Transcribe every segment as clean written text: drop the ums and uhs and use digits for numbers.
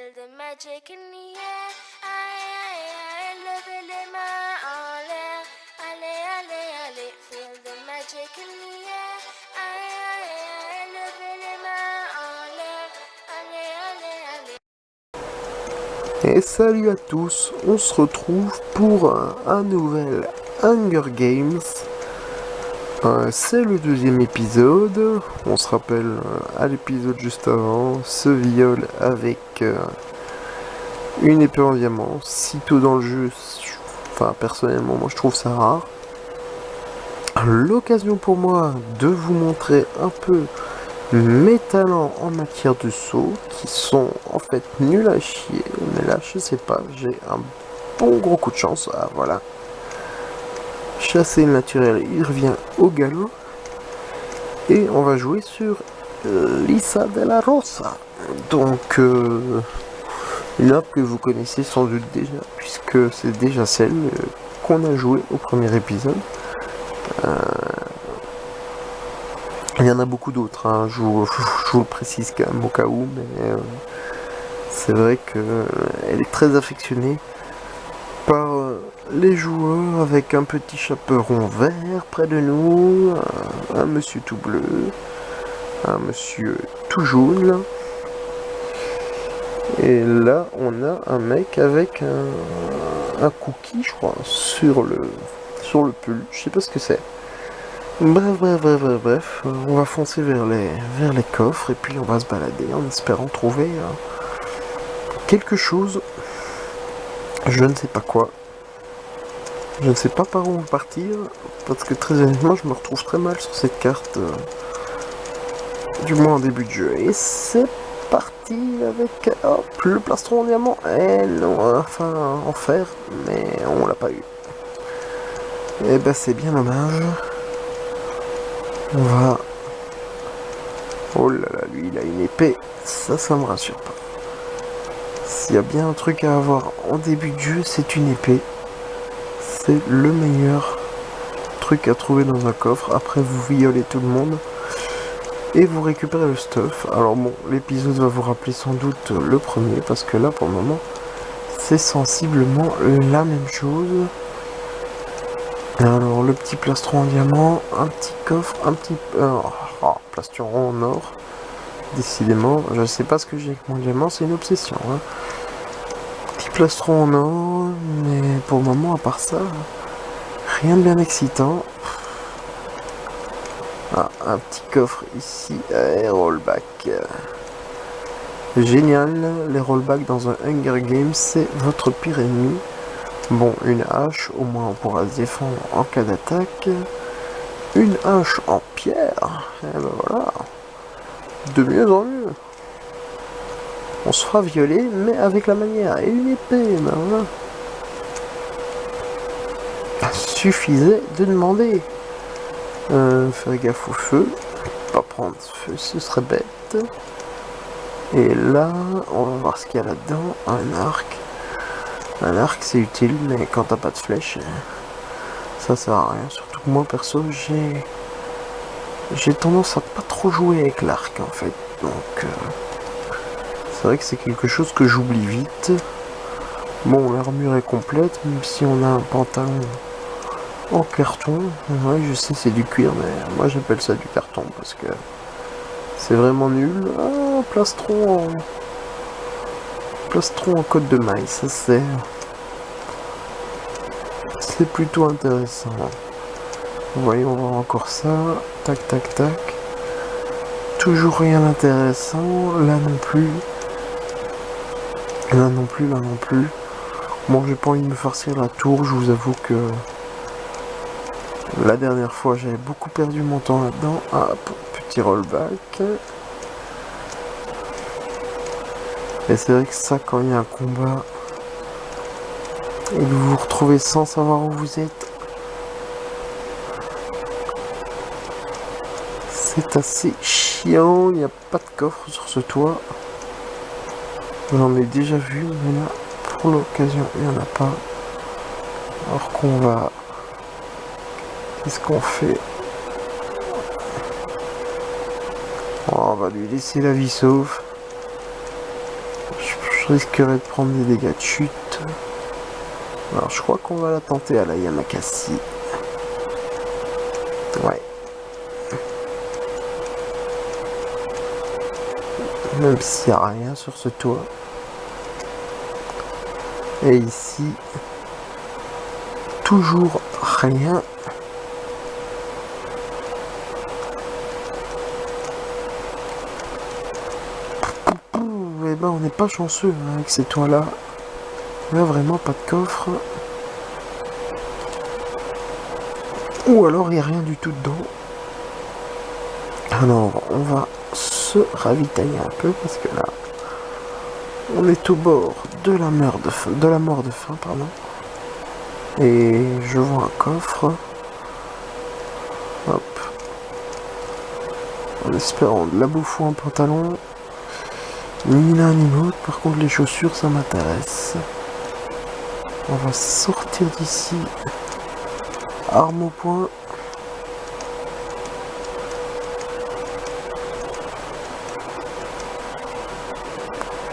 Feel the magic in the air. Aïe, aïe, aïe, levez les mains en l'air. Allez, allez, allez. Feel the magic in the air. Aïe, aïe, aïe, levez les mains en l'air. Allez, allez, allez. Et salut à tous, on se retrouve pour un nouvel Hunger Games. C'est le deuxième épisode. On se rappelle à l'épisode juste avant, ce viol avec une épée en diamant. Si tôt dans le jeu, enfin personnellement moi je trouve ça rare. L'occasion pour moi de vous montrer un peu mes talents en matière de saut qui sont en fait nuls à chier, mais là je sais pas, j'ai un bon gros coup de chance. Ah voilà, chasser le naturel, il revient au galop et on va jouer sur Lisa de la Rosa, donc une map que vous connaissez sans doute déjà puisque c'est déjà celle qu'on a joué au premier épisode. Il y en a beaucoup d'autres, hein. Je vous le précise quand même au cas où, mais c'est vrai qu'elle est très affectionnée par les joueurs avec un petit chaperon vert près de nous, un monsieur tout bleu, un monsieur tout jaune. Et là, on a un mec avec un cookie, je crois, sur le pull. Je sais pas ce que c'est. Bref, on va foncer vers les coffres et puis on va se balader en espérant trouver quelque chose. Je ne sais pas quoi. Je ne sais pas par où partir parce que très honnêtement je me retrouve très mal sur cette carte. Du moins en début de jeu. Et c'est parti avec le plastron en diamant. Et non, enfin en fer, mais on l'a pas eu. Et ben c'est bien dommage. On va... Oh là là, lui il a une épée, ça me rassure pas. S'il y a bien un truc à avoir en début de jeu, c'est une épée. C'est le meilleur truc à trouver dans un coffre. Après vous violez tout le monde et vous récupérez le stuff. Alors bon, l'épisode va vous rappeler sans doute le premier, parce que là pour le moment c'est sensiblement la même chose. Alors le petit plastron en diamant, un petit coffre, un petit... plastron en or. Décidément, je sais pas ce que j'ai avec mon diamant, c'est une obsession. Hein. Petit plastron en or, mais pour le moment, à part ça, rien de bien excitant. Ah, un petit coffre ici, et rollback. Génial, les rollbacks dans un Hunger Games, c'est votre pire ennemi. Bon, une hache, au moins on pourra se défendre en cas d'attaque. Une hache en pierre, et ben voilà, de mieux en mieux. On se fera violer, mais avec la manière. Et une épée, ben voilà. Suffisait de demander. Faire gaffe au feu, pas prendre feu, ce serait bête. Et là, on va voir ce qu'il y a là-dedans. Un arc. Un arc c'est utile, mais quand t'as pas de flèche, ça sert à rien. Surtout que moi perso, j'ai tendance à pas trop jouer avec l'arc en fait. Donc c'est vrai que c'est quelque chose que j'oublie vite. Bon, l'armure est complète, même si on a un pantalon en carton. Ouais, je sais c'est du cuir, mais moi j'appelle ça du carton parce que c'est vraiment nul. Ah, plastron en côte de maille, ça c'est plutôt intéressant. Voyons voir encore ça. Tac tac tac. Toujours rien d'intéressant. Là non plus. Là non plus. Bon, j'ai pas envie de me farcir la tour. Je vous avoue que la dernière fois j'avais beaucoup perdu mon temps là-dedans. Ah, petit rollback. Et c'est vrai que ça, quand il y a un combat et que vous vous retrouvez sans savoir où vous êtes, c'est assez chiant. Il n'y a pas de coffre sur ce toit. J'en ai déjà vu, mais là, pour l'occasion, il n'y en a pas. Alors qu'on va... Qu'est-ce qu'on fait? On va lui laisser la vie sauve. Je risquerais de prendre des dégâts de chute. Alors je crois qu'on va la tenter à la Yamakasi. Ouais. Même s'il n'y a rien sur ce toit. Et ici, toujours rien. Et ben on n'est pas chanceux hein, avec ces toits-là. Il n'y a vraiment pas de coffre. Ou alors il n'y a rien du tout dedans. Alors on va se ravitailler un peu parce que là on est au bord de la mort de faim, pardon. Et je vois un coffre. Hop. En espérant de la bouffe ou un pantalon. Ni l'un ni l'autre. Par contre les chaussures ça m'intéresse. On va sortir d'ici. Arme au poing.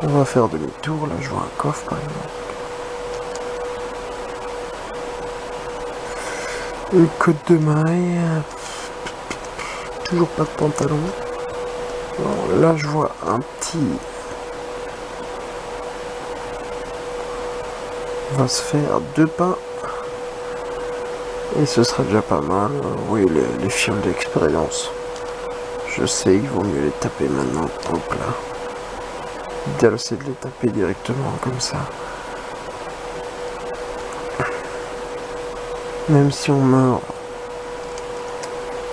On va faire demi-tour, là je vois un coffre par exemple. Une côte de maille. Toujours pas de pantalon. Bon, là je vois un petit... On va se faire 2 pains. Et ce sera déjà pas mal. Oui, les fioles d'expérience. Je sais, il vaut mieux les taper maintenant. Hop là. L'idéal c'est de les taper directement comme ça. Même si on meurt.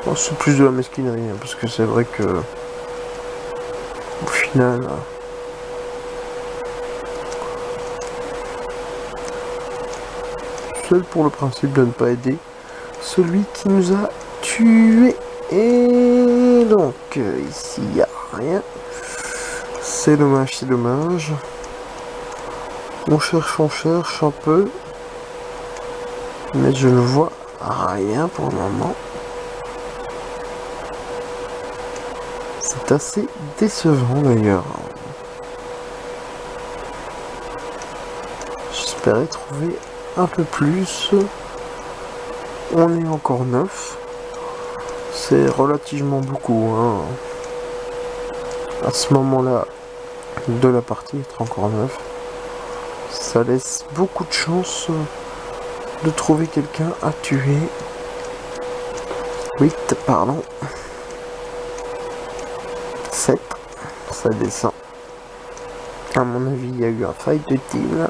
Bon, c'est plus de la mesquinerie, hein, parce que c'est vrai que au final. Seul pour le principe de ne pas aider celui qui nous a tués. Et donc ici il n'y a rien. C'est dommage, c'est dommage. On cherche un peu. Mais je ne vois rien pour le moment. C'est assez décevant d'ailleurs. J'espérais trouver un peu plus. On est encore 9. C'est relativement beaucoup. Hein. À ce moment-là de la partie, être encore 9. Ça laisse beaucoup de chance de trouver quelqu'un à tuer. 8, pardon. 7. Ça descend. À mon avis, il y a eu un fight de team là.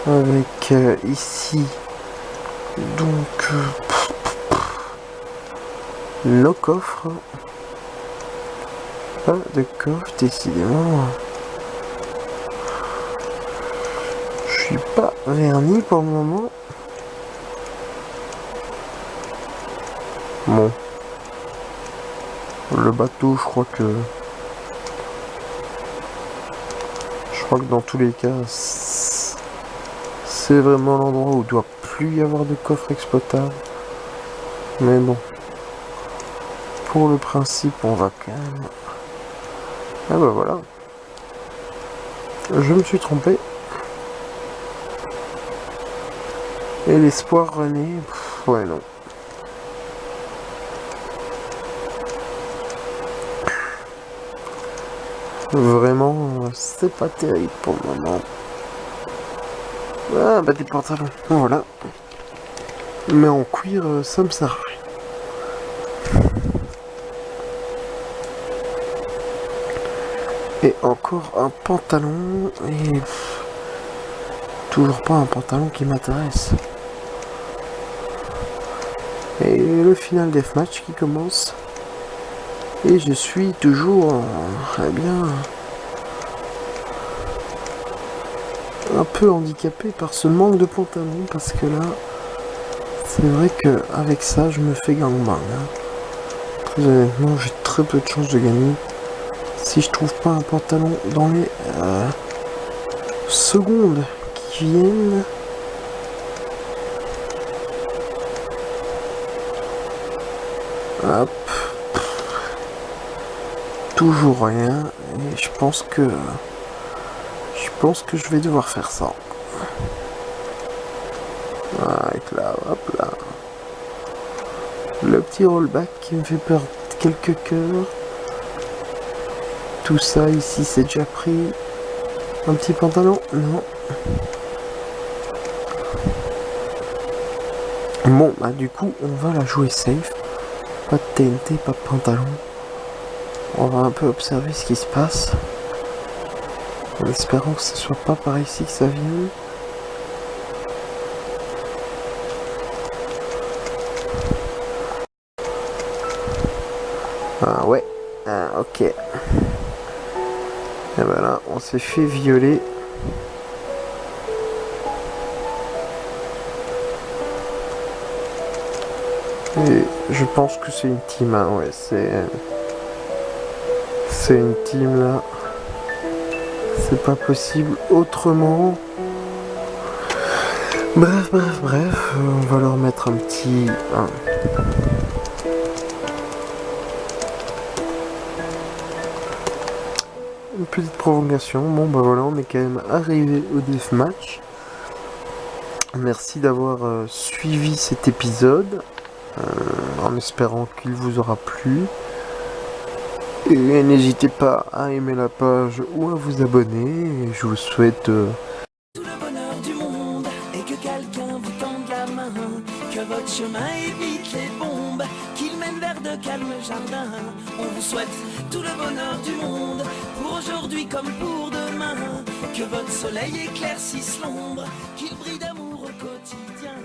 Avec ici donc nos coffres. Pas de coffre décidément. Je suis pas verni pour le moment. Bon. Le bateau, je crois que dans tous les cas c'est vraiment l'endroit où il doit plus y avoir de coffre exploitable. Mais bon. Pour le principe, on va quand même... Ah bah voilà. Je me suis trompé. Et l'espoir renaît. Ouais non. Vraiment, c'est pas terrible pour le moment. Ah bah des pantalons, voilà. Mais en cuir, ça me sert à rien. Et encore un pantalon, et toujours pas un pantalon qui m'intéresse. Et le final deathmatch qui commence. Et je suis toujours, eh bien, un peu handicapé par ce manque de pantalon, parce que là, c'est vrai que avec ça, je me fais gangbang. Hein. Très honnêtement, j'ai très peu de chances de gagner. Si je trouve pas un pantalon dans les secondes qui viennent. Hop. toujours rien. Et je pense que je vais devoir faire ça. Avec là, hop là. Le petit rollback qui me fait perdre quelques cœurs. Tout ça ici c'est déjà pris. Un petit pantalon? Non. Bon bah du coup on va la jouer safe. Pas de TNT, pas de pantalon. On va un peu observer ce qui se passe. En espérant que ce soit pas par ici que ça vienne. Ah ouais. Ah ok. Et voilà, on s'est fait violer. Et je pense que c'est une team, hein, ouais, c'est une team là. C'est pas possible autrement. Bref, on va leur mettre un petit... une petite prolongation. Bon bah voilà, on est quand même arrivé au deathmatch. Merci d'avoir suivi cet épisode. En espérant qu'il vous aura plu. Et n'hésitez pas à aimer la page ou à vous abonner. Et je vous souhaite... Tout le bonheur du monde et que quelqu'un vous tende la main, que votre chemin évite les bombes, qu'il mène vers de calmes jardins. On vous souhaite tout le bonheur du monde, pour aujourd'hui comme pour demain, que votre soleil éclaircisse l'ombre, qu'il brille d'amour au quotidien.